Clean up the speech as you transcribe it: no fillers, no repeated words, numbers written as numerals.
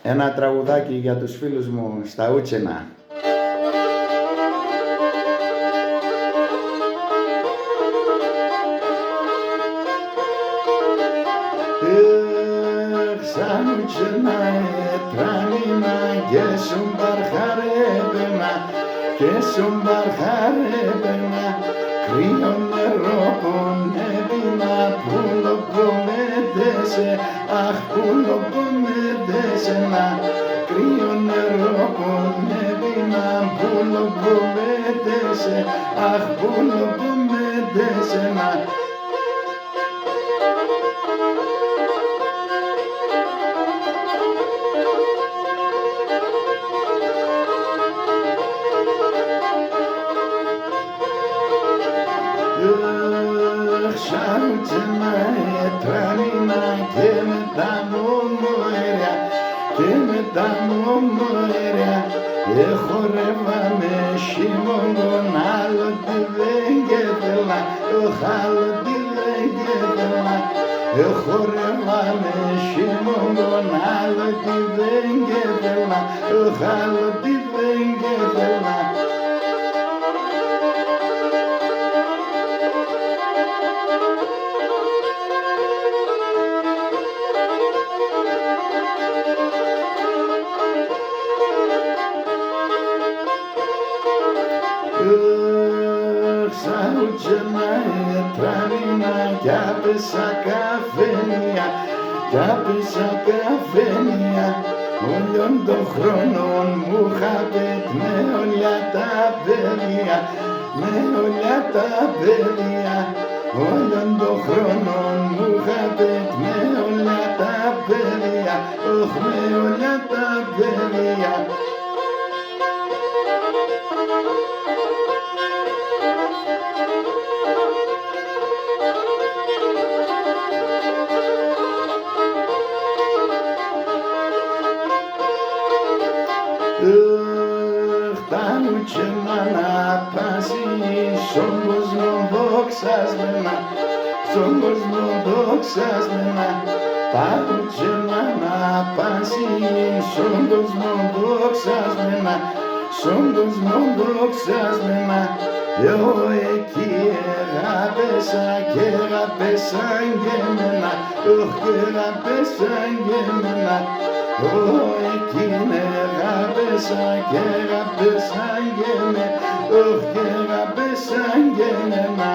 ένα τραγουδάκι για τους φίλους μου στα Ούτσενα. Σαν Ούτσενα τρανίνα και σου μπαρχαρέπαινα και σου μπαρχαρέπαινα κρύο νερό πονέβηνα πουλοπομέντεσε αχ πουλοπομέντεσε να κρύο νερό πονέβηνα πουλοπομέντεσε αχ πουλοπομέντεσε να σαν Ούτσενα τρανίνα και με τα μομοέρια και με τα μομοέρια χορεύαμε χειμώνων άλλο τι δεν κέφελα άλλο τι δεν κέφελα χορεύαμε χειμώνων άλλο τι δεν κέφελα άλλο τι δεν κέφελα. Σαν Ούτσενα τρανίνα κι άπεσα καφένια κι άπεσα καφένια όλων των χρόνων μου είχα πετ με όλα τα παιδιά με όλα τα παιδιά όλων των χρόνων μου είχα πετ με όλα τα παιδιά με όλα τα παιδιά. Τα Ούτσενα να πάσει στον κόσμο δοξασμένα στον κόσμο δοξασμένα τα Ούτσενα να πάσει στον κόσμο δοξασμένα στον κόσμο δοξασμένα εγώ εκεί έγαπεσα και έγαπεσαν και εμένα και έγαπεσαν και εμένα εγώ εκείνη έγαπεσα και έγαπεσαν και εμένα και έγαπεσαν και εμένα.